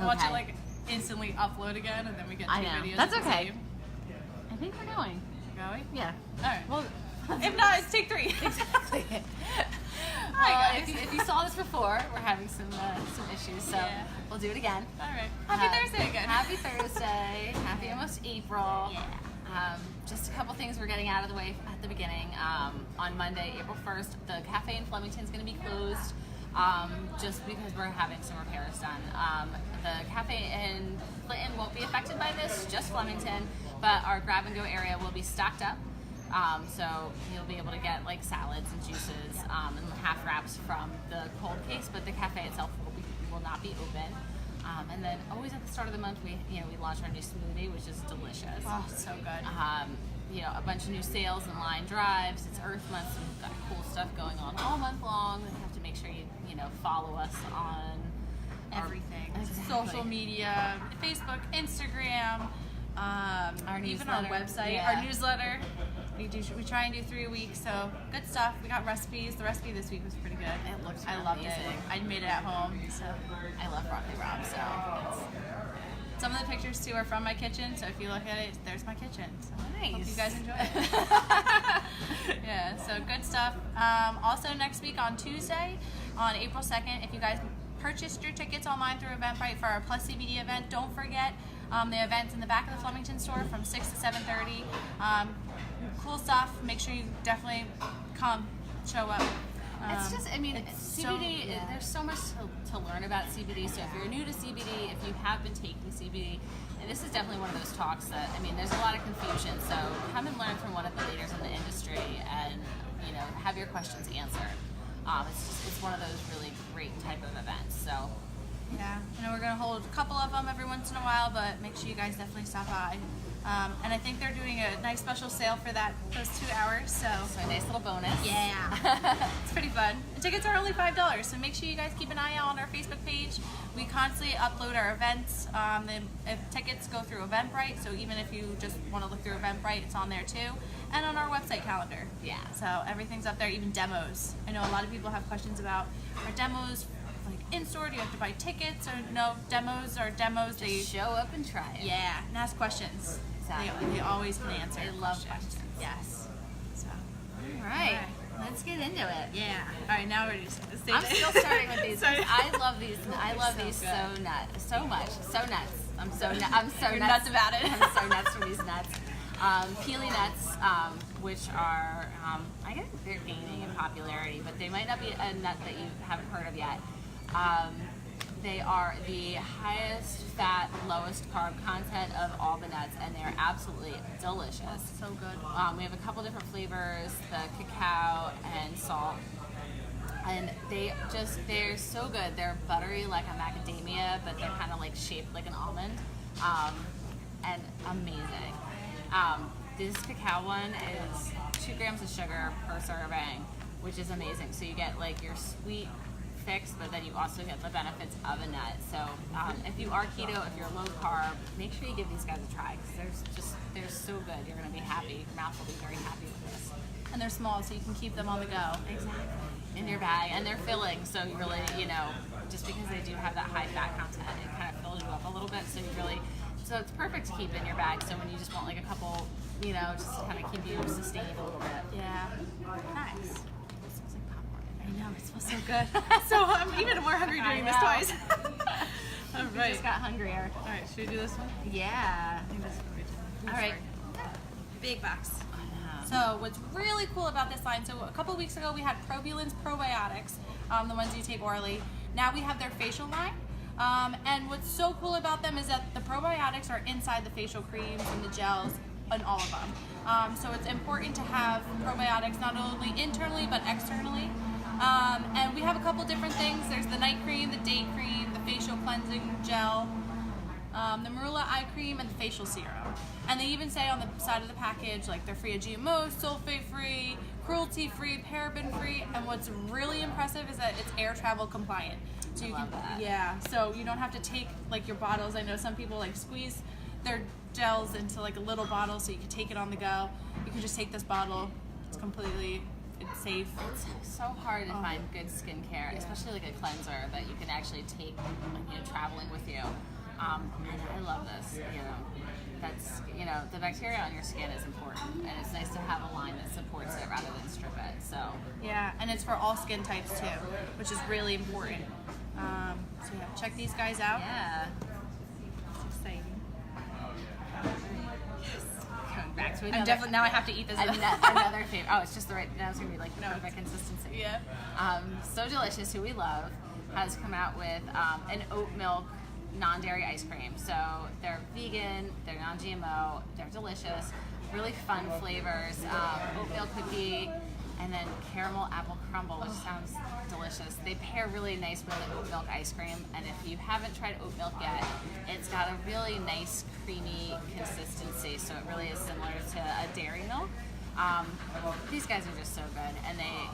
Watch it like instantly upload again, and then we get 2 videos. That's okay. I think we're going. Going? Yeah. All right. Well, if not, it's take 3. Exactly. Hi, guys. If you saw this before, we're having some issues, so we'll do it again. All right. Happy Thursday again. Happy Thursday. Happy almost April. Yeah. Just a couple things we're getting out of the way at the beginning. On Monday, April 1st, the cafe in Flemington is going to be closed just because we're having some repairs done. The cafe in Clinton won't be affected by this, just Flemington, but our grab-and-go area will be stocked up. So you'll be able to get like salads and juices and half wraps from the cold case, but the cafe itself will not be open. And then always at the start of the month, we launch our new smoothie, which is delicious. Oh, so good. A bunch of new sales and line drives. It's Earth Month, so we've got cool stuff going on all month long. You have to make sure you follow us on everything. Social media, Facebook, Instagram, even our website, our newsletter. We try and do 3 a week, so good stuff. We got recipes. The recipe this week was pretty good. It looks I loved amazing. it. I made it at home, so I love broccoli rabe. So some of the pictures too are from my kitchen. So if you look at it, there's my kitchen. So nice. Hope you guys enjoy it. Yeah, so good stuff. Also next week on Tuesday, on April 2nd, if you guys purchased your tickets online through Eventbrite for our Plus CBD event, don't forget the event's in the back of the Flemington store from 6 to 7:30. Cool stuff. Make sure you definitely come, show up. It's just, CBD, there's so much to learn about CBD. So if you're new to CBD, if you have been taking CBD, and this is definitely one of those talks that, there's a lot of confusion. So come and learn from one of the leaders in the industry and, have your questions answered. It's one of those really great type of events. So. Yeah, I know we're going to hold a couple of them every once in a while, but make sure you guys definitely stop by. And I think they're doing a nice special sale for those 2 hours, so a nice little bonus. Yeah, it's pretty fun. And tickets are only $5, so make sure you guys keep an eye out on our Facebook page. We constantly upload our events. If tickets go through Eventbrite, so even if you just want to look through Eventbrite, it's on there too, and on our website calendar. Yeah. So everything's up there, even demos. I know a lot of people have questions about our demos. Like in-store, do you have to buy tickets, or no? Demos are demos. Just show up and try it. Yeah, and ask questions. Exactly. They always can answer. They love questions. Yes. So. All right. Let's get into it. Yeah. All right, now we're just I'm still starting with these. Sorry. I love these. I love so these good. so much. So nuts. I'm so You're nuts nuts about it. I'm so nuts for these nuts. Pili nuts, which are, I guess they're gaining in popularity, but they might not be a nut that you haven't heard of yet. They are the highest fat, lowest carb content of all the nuts, and they're absolutely delicious. So good. We have a couple different flavors, the cacao and salt. And they're so good. They're buttery like a macadamia, but they're kind of like shaped like an almond. And amazing. This cacao one is 2 grams of sugar per serving, which is amazing. So you get like your sweet fix, but then you also get the benefits of a nut. So if you are keto, if you're low carb, make sure you give these guys a try, because they're so good. You're going to be happy. Your mouth will be very happy with this. And they're small, so you can keep them on the go. Exactly. In your bag, and they're filling, so you really, just because they do have that high fat content, it kind of fills you up a little bit, so it's perfect to keep in your bag, so when you just want like a couple, just to kind of keep you sustained a little bit. Yeah. Nice. It smells like popcorn. I know, it smells so good. So I'm even more hungry doing this twice. All right. We just got hungrier. All right, should we do this one? Yeah. I think this is All right. Big box. So what's really cool about this line, so a couple weeks ago we had Probulin's probiotics, the ones you take orally. Now we have their facial line. And what's so cool about them is that the probiotics are inside the facial creams and the gels and all of them. So it's important to have probiotics not only internally but externally. And we have a couple different things. There's the night cream, the day cream, the facial cleansing gel, the marula eye cream, and the facial serum. And they even say on the side of the package, like, they're free of GMOs, sulfate-free, cruelty-free, paraben-free, and what's really impressive is that it's air travel compliant. So you Love that. Yeah, so you don't have to take like your bottles. I know some people like squeeze their gels into like a little bottle so you can take it on the go. You can just take this bottle. It's completely it's safe. It's so hard to find good skincare, especially like a cleanser that you can actually take when you're traveling with you. And I love this. That's the bacteria on your skin is important, and it's nice to have a line that supports it rather than strip it. So yeah, and it's for all skin types too, which is really important. So yeah, check these guys out. yeah. It's exciting. Going back to I'm another. definitely now I have to eat this. Another favorite. Oh, it's just the right. Now it's gonna be like the perfect consistency. Yeah. So Delicious, who we love, has come out with an oat milk non-dairy ice cream. So they're vegan, they're non-GMO, they're delicious, really fun flavors. Oatmeal cookie, and then caramel apple crumble, which sounds delicious. They pair really nice with the oat milk ice cream, and if you haven't tried oat milk yet, it's got a really nice creamy consistency, so it really is similar to a dairy milk. These guys are just so good, and they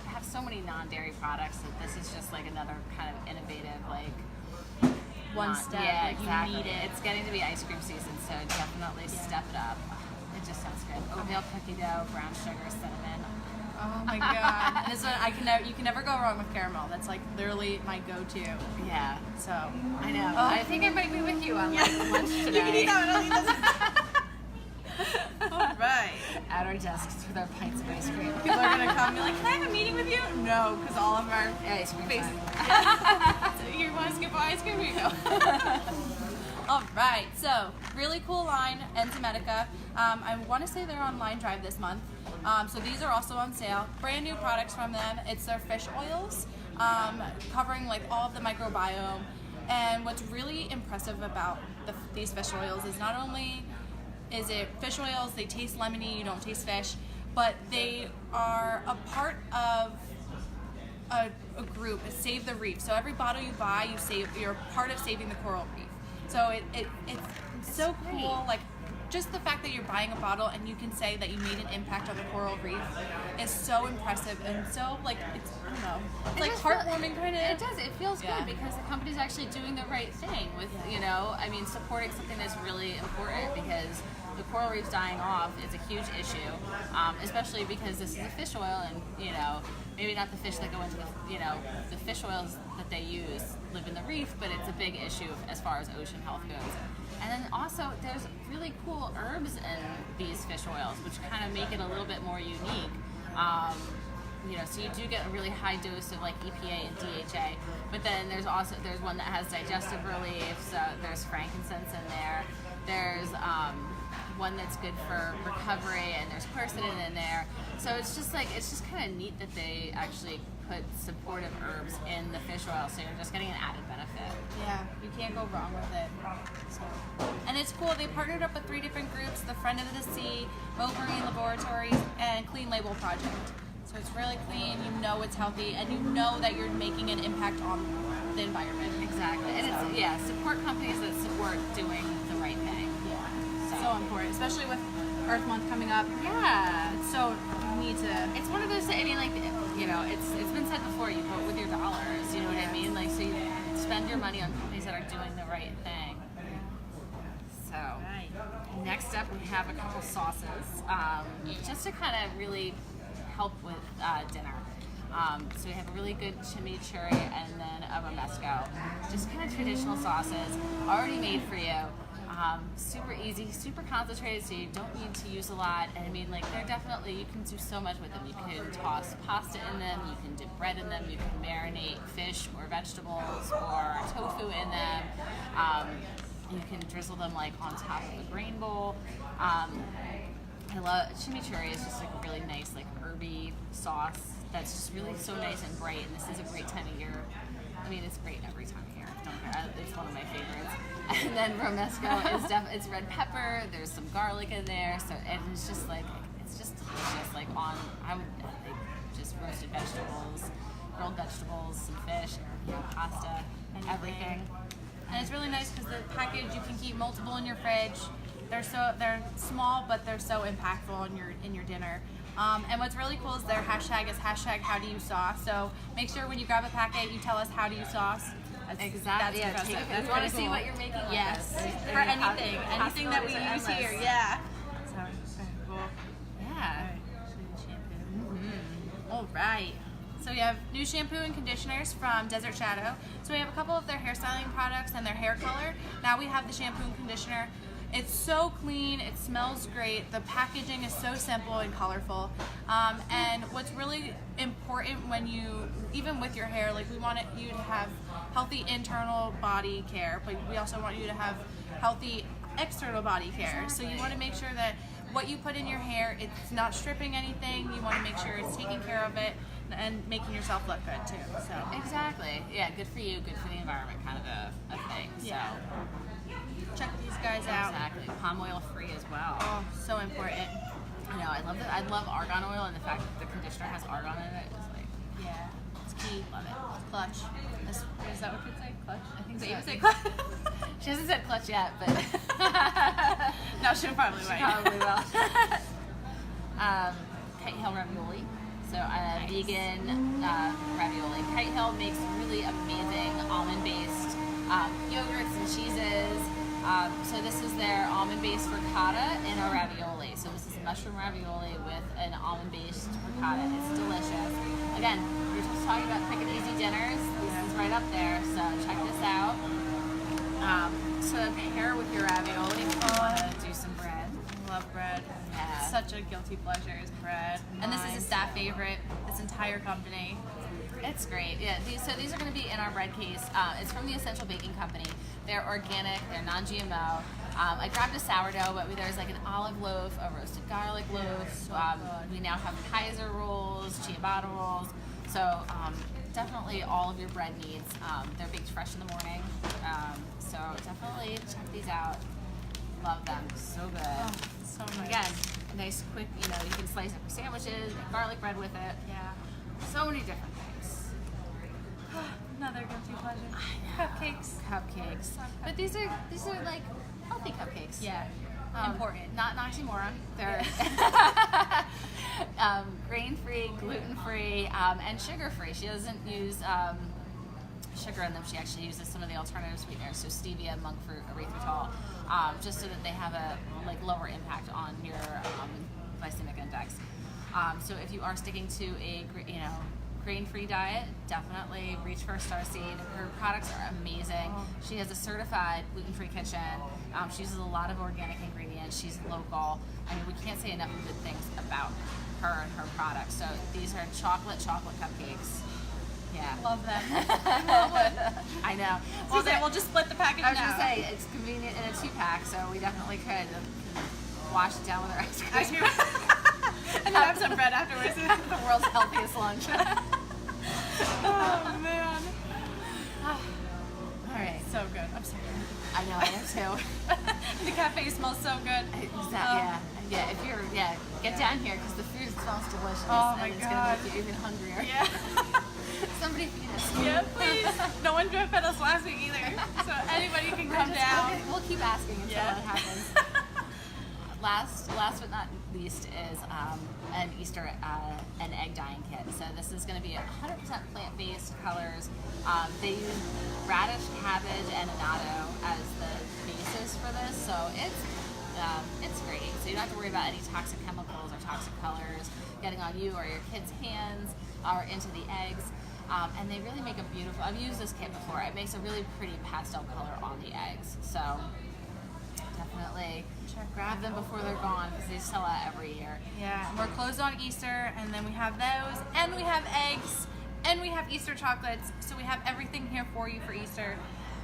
have so many non-dairy products that this is just like another kind of innovative, like One step, Yeah, like exactly. you need it. It's getting to be ice cream season, so definitely step it up. It just sounds good. Oatmeal cookie dough, brown sugar, cinnamon. Oh my god! And this one you can never go wrong with caramel. That's like literally my go-to. Yeah, So I know. Oh. I think I might be with you on like lunch today. you can eat that one. I'll eat this. All right. At our desks with our pints of ice cream. People are gonna come and be like, "Can I have a meeting with you?" No, because all of our Ice cream faces. time. So you want to skip ice cream? Here you go. All right, so really cool line, Enzymedica. I want to say they're on line drive this month. So these are also on sale. Brand new products from them. It's their fish oils, covering like all of the microbiome. And what's really impressive about these fish oils is not only is it fish oils, they taste lemony, you don't taste fish, but they are a part of a group, Save the Reef. So every bottle you buy, you're part of saving the coral reef. So it's so cool, like just the fact that you're buying a bottle and you can say that you made an impact on the coral reef is so impressive and so like it's I don't know, it's like heartwarming kind of. It does. It feels Yeah. good because the company's actually doing the right thing with I mean, supporting something that's really important because the coral reef's dying off is a huge issue, especially because this is a fish oil and maybe not the fish that go into the fish oils that they use live in the reef, but it's a big issue as far as ocean health goes. And then also there's really cool herbs in these fish oils, which kind of make it a little bit more unique. So you do get a really high dose of like EPA and DHA, but then there's one that has digestive relief. So there's frankincense in there. There's one that's good for recovery, and there's quercetin in there. So it's just kind of neat that they actually put supportive herbs in the fish oil, so you're just getting an added benefit. Yeah, you can't go wrong with it. So, and it's cool. They partnered up with 3 different groups: the Friend of the Sea, Moe Marine Laboratories, and Clean Label Project. So it's really clean. You know it's healthy, and you know that you're making an impact on the environment. Exactly, and it's support companies that support doing the right thing. So important, especially with Earth Month coming up. Yeah, It's so you need to. it's one of those. I mean, like it's been said before. You vote with your dollars. You know what I mean? Like, so you spend your money on companies that are doing the right thing. So next up, we have a couple sauces, just to kind of really help with dinner. So we have a really good chimichurri and then a romesco. Just kind of traditional sauces, already made for you. Super easy, super concentrated, so you don't need to use a lot. And I mean, like, they're definitely, you can do so much with them. You can toss pasta in them, you can dip bread in them, you can marinate fish or vegetables or tofu in them. You can drizzle them like on top of a grain bowl. I love chimichurri. Is just like a really nice, like herby sauce that's just really so nice and bright. And this is a great time of year. I mean, it's great every time of year. It's one of my favorites. And then romesco is it's red pepper. There's some garlic in there, so and it's just delicious. Like just roasted vegetables, grilled vegetables, some fish, pasta, everything. And it's really nice because the package, you can keep multiple in your fridge. They're small, but they're so impactful in your dinner. And what's really cool is their hashtag is #HowDoYouSauce. So make sure when you grab a packet, you tell us how do you sauce. Exactly. That's Take impressive. it. We want to see what you're making. With Yes, this. for anything that we use here. Yeah. So cool. Yeah. All right. So we have new shampoo and conditioners from Desert Shadow. So we have a couple of their hairstyling products and their hair color. Now we have the shampoo and conditioner. It's so clean, it smells great, the packaging is so simple and colorful. And what's really important when you, even with your hair, like we want you to have healthy internal body care, but we also want you to have healthy external body care. So you want to make sure that what you put in your hair, it's not stripping anything. You want to make sure it's taking care of it and making yourself look good too. So Exactly. Yeah, good for you, good for the environment kind of a thing. Yeah. So check these guys out. exactly. Palm oil free as well. Oh, so important. You know, I love that. I love argan oil, and the fact that the conditioner has argan in it is like, Yeah, it's key. love it. Clutch. Is that what kids say? Clutch? I think so. Yeah. You say clutch? She hasn't said clutch yet, but No, she'll probably she wait. probably will. Kite Hill ravioli. So vegan ravioli. Kite Hill makes really amazing almond-based yogurts and cheeses. So this is their almond-based ricotta in a ravioli. So this is mushroom ravioli with an almond-based ricotta. It's delicious. Again, we were just talking about quick and easy dinners. This is right up there. So check this out. So pair with your ravioli if you want to do some bread. Love bread. Yeah. Such a guilty pleasure is bread. And this is a staff favorite. This entire company. It's great. Yeah. These are going to be in our bread case. It's from the Essential Baking Company. They're organic. They're non-GMO. I grabbed a sourdough, but there's like an olive loaf, a roasted garlic loaf. We now have Kaiser rolls, ciabatta rolls. So definitely all of your bread needs. They're baked fresh in the morning. So definitely check these out. Love them. So good. Oh, so nice. Again, nice, quick. You know, you can slice it for sandwiches, make garlic bread with it. Yeah. So many different things. Another guilty pleasure. Cupcakes. Cupcakes. But these are like healthy cupcakes. Yeah. Important. Not an oxymoron. They're grain-free, gluten-free, and sugar-free. She doesn't use sugar in them. She actually uses some of the alternative sweeteners, so stevia, monk fruit, erythritol, just so that they have a lower impact on your glycemic index. So if you are sticking to a grain-free diet, definitely reach for Starseed. Her products are amazing. She has a certified gluten-free kitchen. She uses a lot of organic ingredients. She's local. I mean, we can't say enough good things about her and her products. So these are chocolate cupcakes. Yeah. Love them. I know. Well, then we'll just split the package I was now. gonna say it's convenient in a 2-pack, so we definitely could wash it down with our ice Ice cream. cream. And then have some bread afterwards. The world's healthiest lunch. Oh man. All right. So good. I'm so good. I know, I am too. The cafe smells so good. Yeah. If you're get down here because the food smells delicious. Oh my and it's God. gonna make you even hungrier. Yeah. Somebody feed us. Yeah, please. No one drove fed us last week either. So anybody can come down. We'll keep asking until Yeah. it happens. Last but not least is an Easter an egg dyeing kit. So this is going to be 100% plant-based colors. They use radish, cabbage, and annatto as the basis for this. So it's great. So you don't have to worry about any toxic chemicals or toxic colors getting on you or your kids' hands or into the eggs. And they really make a beautiful, I've used this kit before, it makes a really pretty pastel color on the eggs. So definitely grab them before they're gone because they sell out every year. Yeah, and we're closed on Easter, and then we have those, and we have eggs, and we have Easter chocolates. So we have everything here for you for Easter.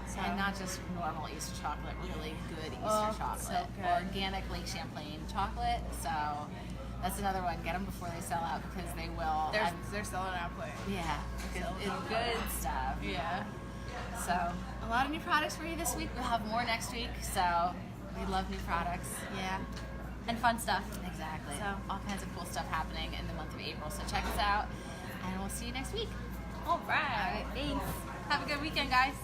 So. And not just normal Easter chocolate, really good Easter chocolate. So good. Organic Lake Champlain chocolate. So that's another one. Get them before they sell out because they will. They're selling out quick. Yeah, because it's good stuff. Yeah. So a lot of new products for you this week. We'll have more next week. So we love new products. Yeah. And fun stuff. Exactly. So all kinds of cool stuff happening in the month of April. So check us out, and we'll see you next week. All right. All right. Thanks. Have a good weekend, guys.